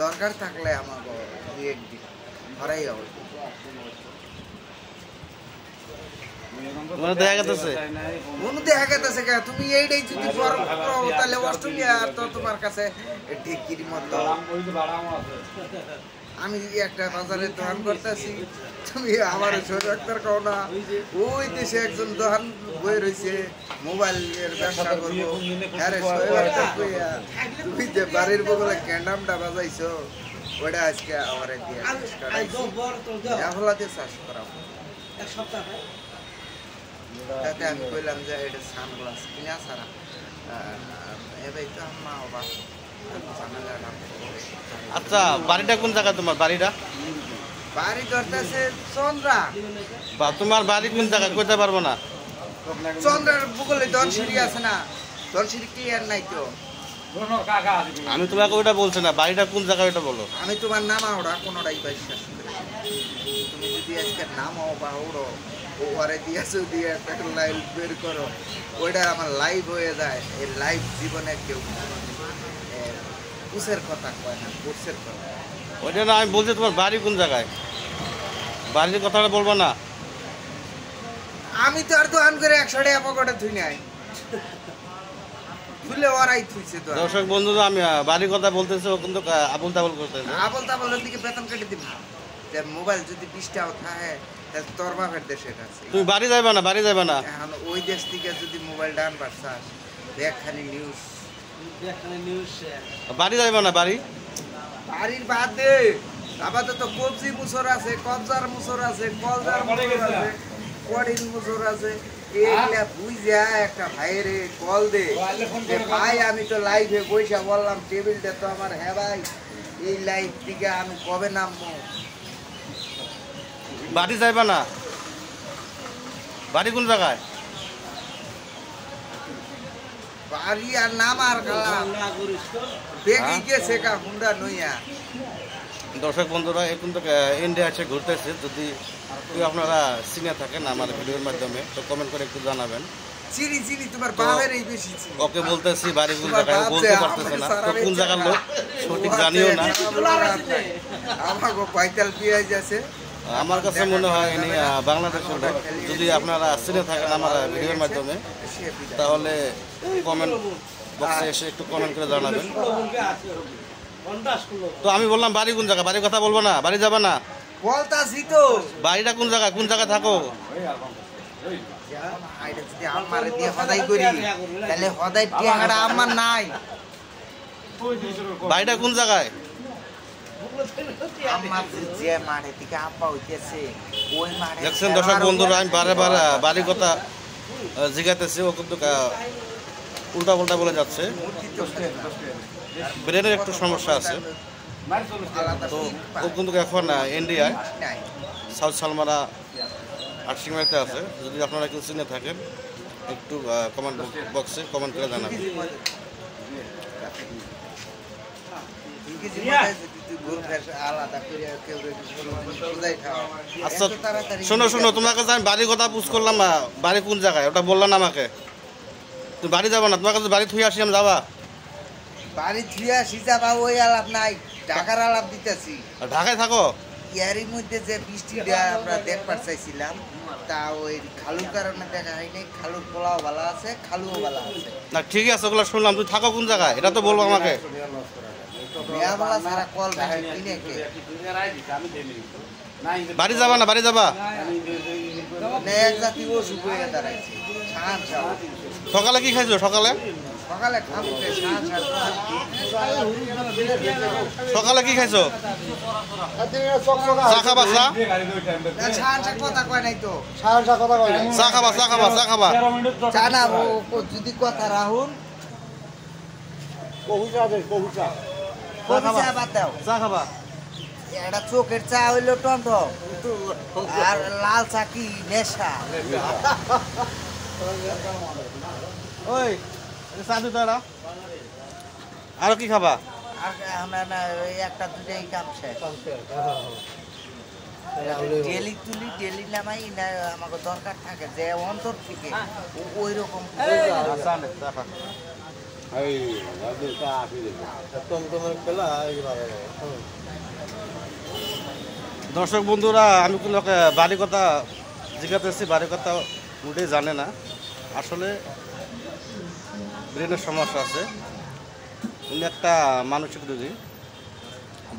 দরকার থাকলে আমাকে দুই একদিন ঘরেই হবে দেখা গেছে মনে দেখা গেছে তুমি এইটাই যদি তাহলে অস্ট্রেলিয়া তো তোমার কাছে ঢেকির মতো আমি একটা বাজারে দোকান করতেছি তুমি আমার ছোট ডাক্তার কও না ওই দেশে একজন দোকান বয়ে রয়েছে মোবাইলের ব্যবসা করবো আরে তুমি যে বাড়ির বগলে ক্যান্ডামটা বাজাইছো ওটা আজকে আমার দিয়ে চাষ করা তাতে আমি কইলাম যে এটা সানগ্লাস কিনা সারা এবার তো মা বাবা আচ্ছা বাড়িটা কোন জায়গা তোমার বাড়িটা বাড়ি ধরতেছে চন্দ্রা বা তোমার বাড়ি কোন জায়গা কইতে পারবো না চন্দ্রার ভূগোলে ধনসিঁড়ি আছে না ধনসিঁড়ি ক্লিয়ার নাই তো আমি তোমাকে ওইটা বলছি না বাড়িটা কোন জায়গা ওইটা বলো আমি তোমার নামা ওরা কোনোটাই বিশ্বাস করি তুমি যদি আজকে নামাও বা ওড়ো ওরে দিয়েছো দিয়ে একটা লাইভ বের করো ওইটা আমার লাইভ হয়ে যায় এই লাইভ জীবনে কেউ কুসের কথা কয় না কুসের কথা ওইটা না আমি বলছি তোমার বাড়ি কোন জায়গায় বাড়ির কথাটা বলবো না আমি তো আর দোকান করে 100 টাকা পকেটে থুই নাই তুলে ওরাই থুইছে তো দর্শক বন্ধুরা আমি বাড়ির কথা বলতেছি ও কিন্তু আবুল তাবুল করতেছে আবুল তাবুলের দিকে বেতন কেটে দিব যে মোবাইল যদি 20 টাকা থাকে তাহলে তোর বাপের দেশে আছে তুমি বাড়ি যাবে না বাড়ি যাবে না এখন ওই দেশ থেকে যদি মোবাইল ডান পারছাস দেখখানি নিউজ বাড়ি যাবে না বাড়ি বাড়ির বাদে আপাতত কবজি মুসর আছে কবজার মুসর আছে কলজার মুসর আছে কড়ির মুসর আছে এইগুলা বুঝা একটা ভাইরে কল দে যে ভাই আমি তো লাইভে বইসা বললাম টেবিলটা তো আমার হ্যাঁ ভাই এই লাইভ থেকে আমি কবে নামবো বাড়ি যাইবা না বাড়ি কোন জায়গায় বাড়ি আর নাম আর কালাম বেগি গেছে কা হুন্ডা নইয়া দর্শক বন্ধুরা এখন তো ইন্ডিয়া আছে ঘুরতেছে যদি কেউ আপনারা সিনে থাকেন আমার ভিডিওর মাধ্যমে তো কমেন্ট করে একটু জানাবেন চিনি চিনি তোমার বাবার এই বেশি চিনি ওকে বলতেছি বাড়ি কোন জায়গায় বলতে পারতেছে না তো কোন জায়গার লোক সঠিক জানিও না আমাগো পাইতাল পেঁয়াজ আছে আমার কাছে মনে হয় ইনি বাংলাদেশের লোক যদি আপনারা সিনে থাকেন আমার ভিডিওর মাধ্যমে তাহলে কমেন্ট বক্সে এসে একটু কমেন্ট করে জানাবেন তো আমি বললাম বাড়ি কোন জায়গা বাড়ির কথা বলবো না বাড়ি যাবে না বলতাছি তো বাড়িটা কোন জায়গায় থাকো যদি আমার দিয়ে হদাই করি তাহলে হদাই টিয়াটা আমার নাই বাড়িটা কোন জায়গায় আমার যে মাঠে থেকে আব্বা হইতেছে ওই মাঠে দেখছেন দর্শক বন্ধুরা আমি বারে বাড়ির কথা জিজ্ঞাতেছি ও কিন্তু উল্টা পাল্টা বলে যাচ্ছে ব্রেনের একটু সমস্যা আছে তো ও কিন্তু এখন ইন্ডিয়ায় সাউথ সালমারা আটসিংমারিতে আছে যদি আপনারা কেউ চিনে থাকেন একটু কমেন্ট বক্সে কমেন্ট করে জানাবেন আচ্ছা শোনো তোমাকে আমি বাড়ির কথা পুষ করলাম বাড়ি কোন জায়গায় ওটা বললাম আমাকে তুমি বাড়ি যাবা না তোমার কাছে বাড়ি থুয়ে আসি আমি যাবা বাড়ি থুয়ে আসি যাবা ওই আলাপ নাই ঢাকার আলাপ দিতেছি ঢাকায় থাকো ইয়ারই মধ্যে যে বৃষ্টিটা আমরা দেখবার চাইছিলাম তা ওই খালুর কারণে দেখা হয়নি খালুর পোলাও ভালো আছে খালুও ভালো আছে না ঠিক আছে ওগুলো শুনলাম তুই থাকো কোন জায়গায় এটা তো বলবো আমাকে বাড়ি যাবা না বাড়ি যাবা সকালে কি খাইছো সকালে সকালে কি খাইছো চা খাবা যদি কথা রাহুল চা খাবা এটা চোখের চা হইলো টমটম আর লাল চা কি নেশা ওই চা দিতে আরো কি খাবা একটা দুটাই কাম শেষ ডেলি তুলি ডেলি নামাই না আমাকে দরকার থাকে যে অন্তর থেকে ওই রকম দর্শক বন্ধুরা, আমি কোনো বাড়ির কথা জিজ্ঞাসা বাড়ির কথা উঠেই জানে না। আসলে ব্রেনের সমস্যা আছে, উনি একটা মানসিক রোগী।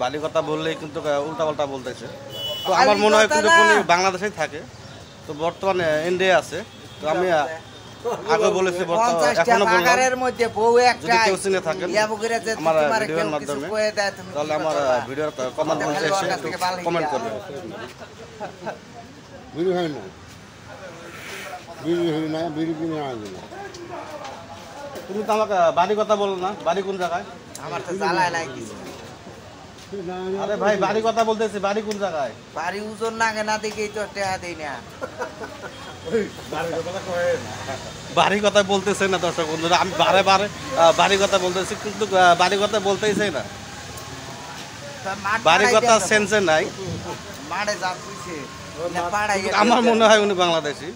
বাড়ির কথা বললেই কিন্তু উল্টাপাল্টা বলতেছে। তো আমার মনে হয় কিন্তু উনি বাংলাদেশেই থাকে, তো বর্তমানে ইন্ডিয়া আছে। তো আমি আগে বলেছি, এখনো বললাম, যদি কেউ চিনে থাকেন আমার ভিডিওর মাধ্যমে, তাহলে আমার ভিডিওর কমেন্ট বক্সে এসে কমেন্ট করবেন। তুমি তো আমাকে বাড়ির কথা বলো না, বাড়ি কোন জায়গায়? আমার তো জ্বালায় নাই কিছু। আরে ভাই, বাড়ির কথা বলতেছি, বাড়ি কোন জায়গায়? বাড়ি ওজন নাগে না দেখেই তো টেহা দেই না। বাড়ির কথা বলতেছে না দর্শক বন্ধুরা, আমি বারে বারে বাড়ির কথা বলতেছি, কিন্তু বাড়ির কথা বলতেই চাই না। বাড়ির কথা সেন্সে নাই। মাঠে যা কইছে আমার মনে হয় উনি বাংলাদেশি,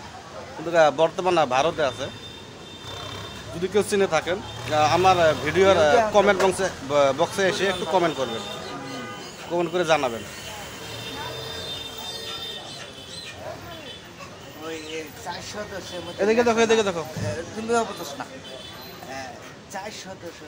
কিন্তু বর্তমানে ভারতে আছে। যদি কেউ চিনে থাকেন আমার ভিডিওর কমেন্ট বক্সে এসে একটু কমেন্ট করবেন, কমেন্ট করে জানাবেন। এদিকে দেখো, এদিকে দেখো। তুমিও বুঝছ না 4 সদস্য